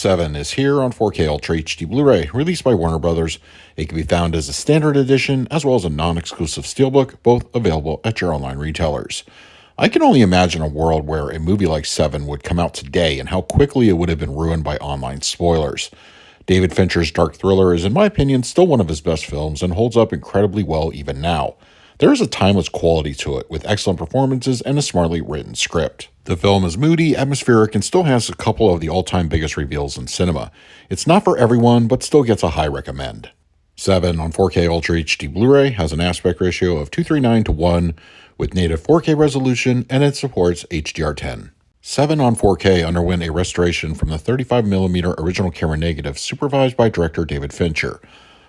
Se7en is here on 4K Ultra HD Blu-ray, released by Warner Brothers. It can be found as a standard edition as well as a non-exclusive steelbook, both available at your online retailers. I can only imagine a world where a movie like Se7en would come out today and how quickly it would have been ruined by online spoilers. David Fincher's dark thriller is, in my opinion, still one of his best films and holds up incredibly well even now. There is a timeless quality to it, with excellent performances and a smartly written script. The film is moody, atmospheric, and still has a couple of the all-time biggest reveals in cinema. It's not for everyone, but still gets a high recommend. Se7en on 4K Ultra HD Blu-ray has an aspect ratio of 239:1 with native 4K resolution, and it supports HDR10. Se7en on 4K underwent a restoration from the 35mm original camera negative supervised by director David Fincher.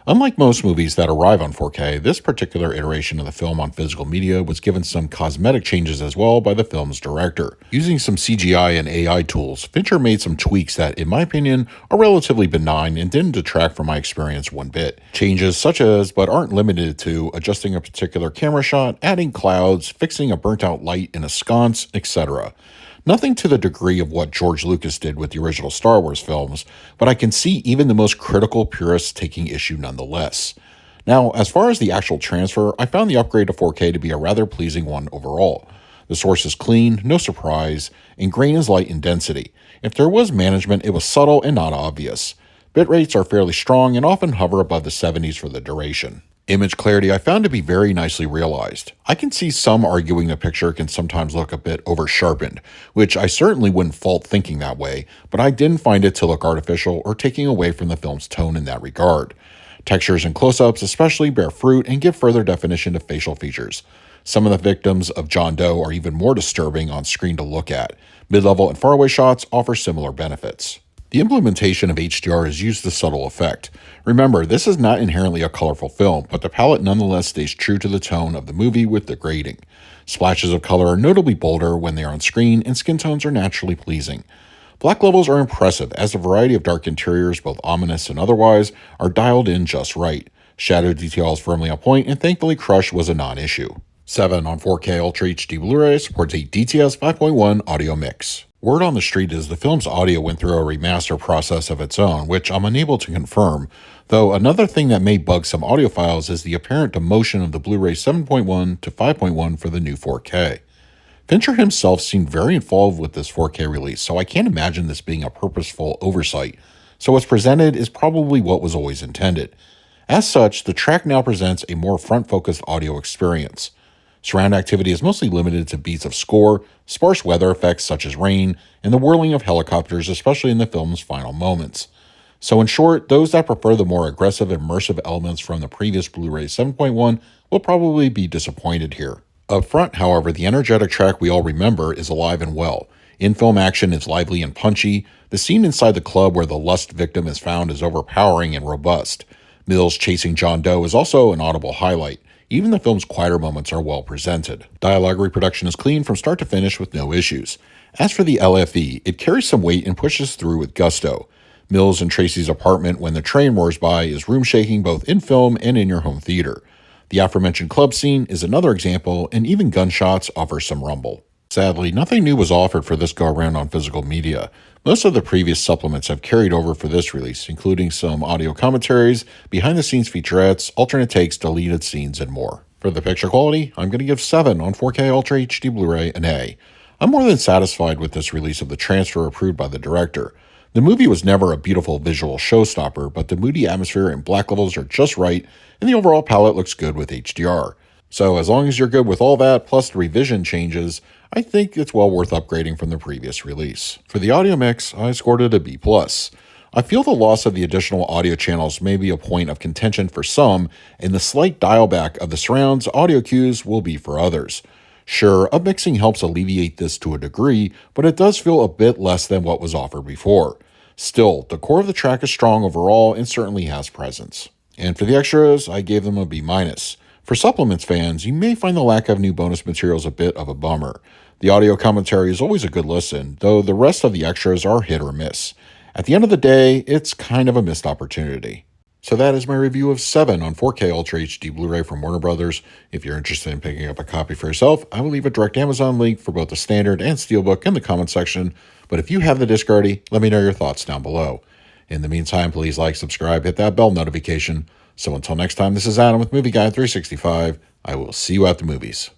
Unlike most movies that arrive on 4K, this particular iteration of the film on physical media was given some cosmetic changes as well by the film's director. Using some CGI and AI tools, Fincher made some tweaks that, in my opinion, are relatively benign and didn't detract from my experience one bit. Changes such as, but aren't limited to, adjusting a particular camera shot, adding clouds, fixing a burnt-out light in a sconce, etc. Nothing to the degree of what George Lucas did with the original Star Wars films, but I can see even the most critical purists taking issue nonetheless. Now, as far as the actual transfer, I found the upgrade to 4K to be a rather pleasing one overall. The source is clean, no surprise, and grain is light in density. If there was management, it was subtle and not obvious. Bit rates are fairly strong and often hover above the 70s for the duration. Image clarity I found to be very nicely realized. I can see some arguing the picture can sometimes look a bit over-sharpened, which I certainly wouldn't fault thinking that way, but I didn't find it to look artificial or taking away from the film's tone in that regard. Textures and close-ups especially bear fruit and give further definition to facial features. Some of the victims of John Doe are even more disturbing on screen to look at. Mid-level and faraway shots offer similar benefits. The implementation of HDR is used to subtle effect. Remember, this is not inherently a colorful film, but the palette nonetheless stays true to the tone of the movie with the grading. Splashes of color are notably bolder when they are on screen, and skin tones are naturally pleasing. Black levels are impressive, as a variety of dark interiors, both ominous and otherwise, are dialed in just right. Shadow detail is firmly on point, and thankfully Crush was a non-issue. Se7en on 4K Ultra HD Blu-ray supports a DTS 5.1 audio mix. Word on the street is the film's audio went through a remaster process of its own, which I'm unable to confirm, though another thing that may bug some audiophiles is the apparent demotion of the Blu-ray 7.1 to 5.1 for the new 4K. Fincher himself seemed very involved with this 4K release, so I can't imagine this being a purposeful oversight, so what's presented is probably what was always intended. As such, the track now presents a more front-focused audio experience. Surround activity is mostly limited to beats of score, sparse weather effects such as rain, and the whirling of helicopters, especially in the film's final moments. So in short, those that prefer the more aggressive immersive elements from the previous Blu-ray 7.1 will probably be disappointed here. Up front, however, the energetic track we all remember is alive and well. In-film action is lively and punchy. The scene inside the club where the lust victim is found is overpowering and robust. Mills chasing John Doe is also an audible highlight. Even the film's quieter moments are well presented. Dialogue reproduction is clean from start to finish with no issues. As for the LFE, it carries some weight and pushes through with gusto. Mills and Tracy's apartment when the train roars by is room-shaking both in film and in your home theater. The aforementioned club scene is another example, and even gunshots offer some rumble. Sadly, nothing new was offered for this go-around on physical media. Most of the previous supplements have carried over for this release, including some audio commentaries, behind-the-scenes featurettes, alternate takes, deleted scenes, and more. For the picture quality, I'm going to give Se7en on 4K Ultra HD Blu-ray an A. I'm more than satisfied with this release of the transfer approved by the director. The movie was never a beautiful visual showstopper, but the moody atmosphere and black levels are just right, and the overall palette looks good with HDR. So as long as you're good with all that, plus the revision changes, I think it's well worth upgrading from the previous release. For the audio mix, I scored it a B+. I feel the loss of the additional audio channels may be a point of contention for some, and the slight dial back of the surround's audio cues will be for others. Sure, upmixing helps alleviate this to a degree, but it does feel a bit less than what was offered before. Still, the core of the track is strong overall and certainly has presence. And for the extras, I gave them a B-. For supplements fans, you may find the lack of new bonus materials a bit of a bummer. The audio commentary is always a good listen, though the rest of the extras are hit or miss. At the end of the day, it's kind of a missed opportunity. So that is my review of Se7en on 4K Ultra HD Blu-ray from Warner Brothers. If you're interested in picking up a copy for yourself, I will leave a direct Amazon link for both the standard and steelbook in the comment section. But if you have the disc already, let me know your thoughts down below. In the meantime, please like, subscribe, hit that bell notification. So until next time, this is Adam with Movie Guy 365. I will see you at the movies.